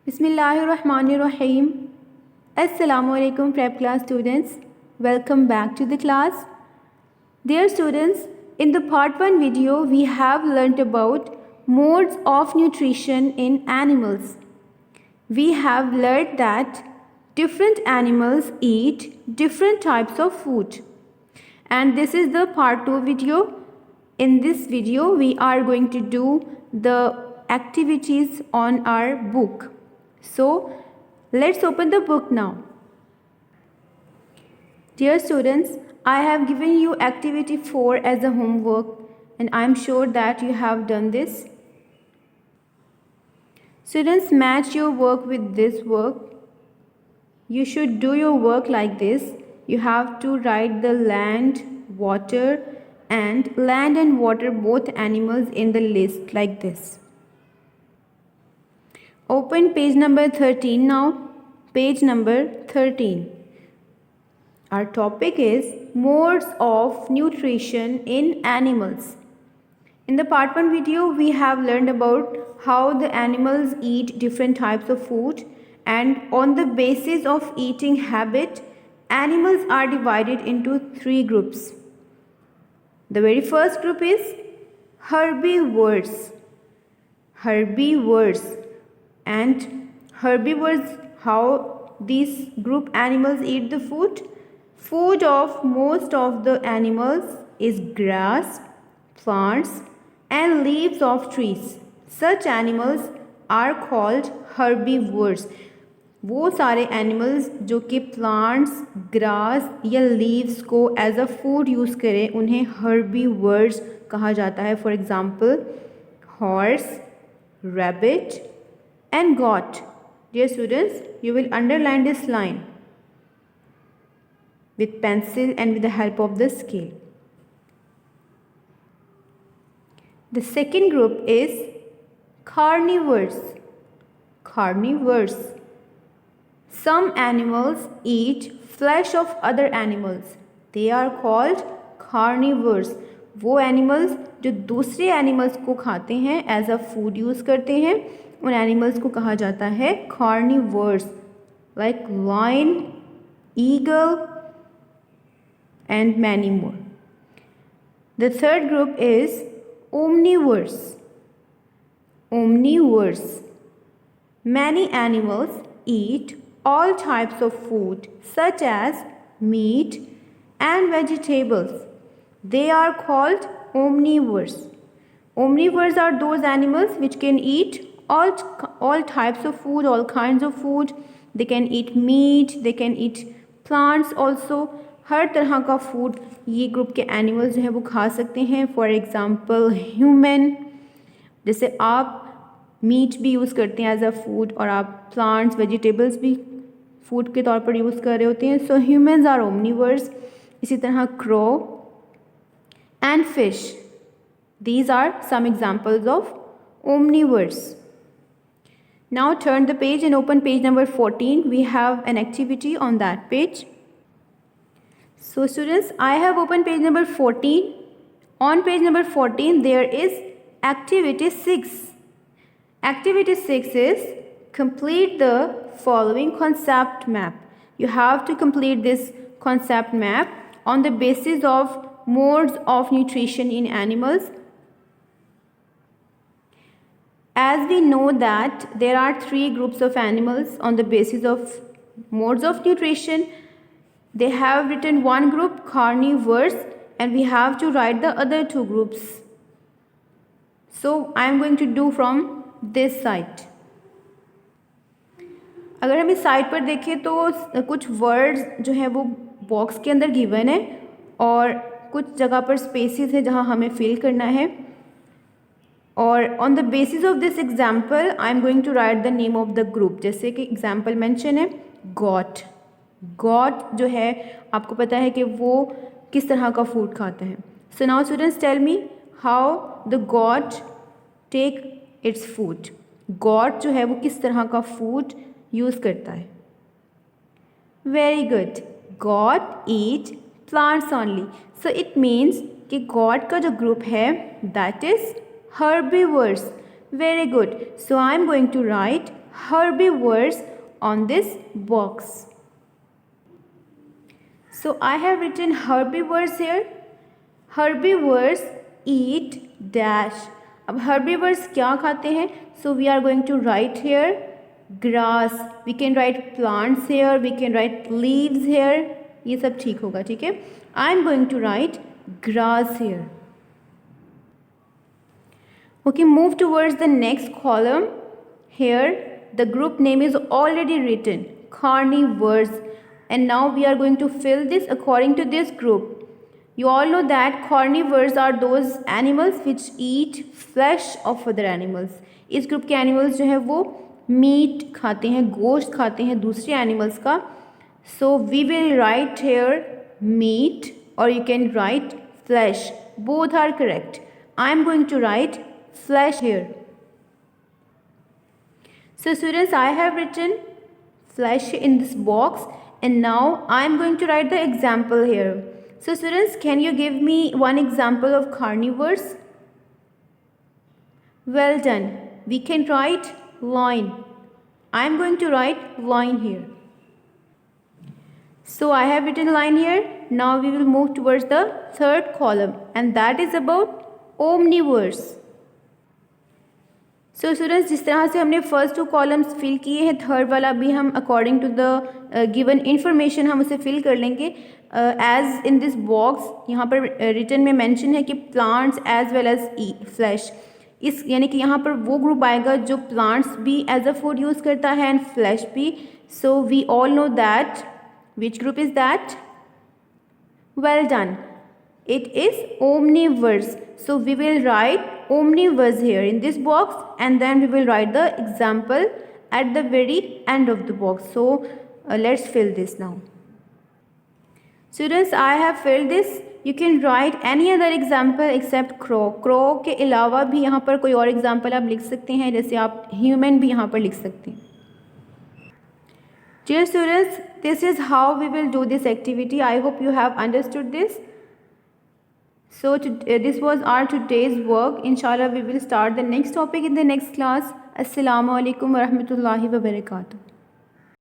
Bismillahirrahmanirrahim. Assalamu alaikum prep class students. Welcome back to the class. Dear students, in the part 1 video we have learnt about modes of nutrition in animals. We have learnt that different animals eat different types of food. And this is the part 2 video. In this video we are going to do the activities on our book. So let's open the book now. Dear students, I have given you activity 4 as a homework and I am sure that you have done this. Students, match your work with this work. You should do your work like this. You have to write the land, water and water both animals in the list like this. Open page number 13 now. Page number 13. Our topic is modes of nutrition in animals. In the part 1 video, we have learned about how the animals eat different types of food, and on the basis of eating habit, animals are divided into 3 groups. The very first group is herbivores. Herbivores. And herbivores, how these group animals eat the food? Food of most of the animals is grass, plants and leaves of trees. Such animals are called herbivores. वो सारे animals जो कि plants, grass या leaves को as a food use करें उन्हें herbivores कहा जाता है. For example horse, rabbit and goat. Dear students, you will underline this line with pencil and with the help of the scale. The second group is carnivores. Carnivores. Some animals eat flesh of other animals. They are called carnivores. वो animals जो दूसरे animals को खाते हैं, as a food use करते हैं, उन animals को कहा जाता है carnivores, like lion, eagle and many more. The third group is omnivores. Omnivores. Many animals eat all types of food such as meat and vegetables. They are called omnivores. Omnivores are those animals which can eat all types of food, all kinds of food. They can eat meat, they can eat plants also. हर तरह का food ये group के animals जो है वो खा सकते हैं. फॉर एग्ज़ाम्पल ह्यूमन, जैसे आप मीट भी यूज़ करते हैं एज अ फूड और आप प्लांट्स, वेजिटेबल्स भी फूड के तौर पर यूज़ कर रहे होते हैं. So humans are omnivores. इसी तरह crow and fish, these are some examples of omnivores. Now turn the page and open page number 14. We have an activity on that page. So students, I have opened page number 14. On page number 14 there is activity 6. Activity 6 is complete the following concept map. You have to complete this concept map on the basis of modes of nutrition in animals. As we know that there are 3 groups of animals on the basis of modes of nutrition, they have written one group carnivores and we have to write the other 2 groups. So I am going to do from this side. अगर हम इस side पर देखें तो कुछ words जो है वो बॉक्स के अंदर गिवन है और कुछ जगह पर स्पेसेस है जहाँ हमें फिल करना है. और on the basis of this example I am going to write the name of the group. जैसे कि एग्जाम्पल मेंशन है गॉट. गॉट जो है आपको पता है कि वो किस तरह का फूड खाता है. So now students tell me how the goat take its food. Goat जो है वो किस तरह का फूड यूज़ करता है. Very good. Got eat plants only. So it means कि गॉट का जो ग्रुप है that is herbivores. Very good. So I am going to write herbivores on this box. So I have written herbivores here. Herbivores eat dash. अब herbivores क्या खाते हैं? So we are going to write here grass. We can write plants here. We can write leaves here. ये सब ठीक होगा, ठीक है? I am going to write grass here. Okay, move towards the next column. Here the group name is already written, carnivores, and now we are going to fill this according to this group. You all know that carnivores are those animals which eat flesh of other animals. इस group के animals जो है वो meet खाते हैं, गोश्त खाते हैं दूसरे एनिमल्स का. So we will write here meat or you can write flesh. Both are correct. I am going to write flesh here. So students, I have written flesh in this box and now I am going to write the example here. So students, can you give me one example of carnivores? Well done. We can write lion. I am going to write lion here. So I have written lion here. Now we will move towards the third column and that is about omnivores. So students, जिस तरह से हमने first 2 columns fill किए हैं, third वाला भी हम according to the given information हम उसे फिल कर लेंगे. एज इन दिस बॉक्स यहाँ पर रिटन में मेंशन है कि plants as well as flesh. इस यानी कि यहाँ पर वो ग्रुप आएगा जो प्लांट्स भी एज अ फूड यूज़ करता है एंड फ्लैश भी. So we all know that which group is that? Well done. It is omnivores. So we will write omnivores here in this box and then we will write the example at the very end of the box. So let's fill this now. Students, I have filled this. You can write any other example except crow. Crow के अलावा भी यहाँ पर कोई और example आप लिख सकते हैं, जैसे आप human भी यहाँ पर लिख सकते हैं. Dear students, this is how we will do this activity. I hope you have understood this. So this was our today's work. Inshallah we will start the next topic in the next class. Assalamu alaikum wa rahmatullahi wa barakatuh.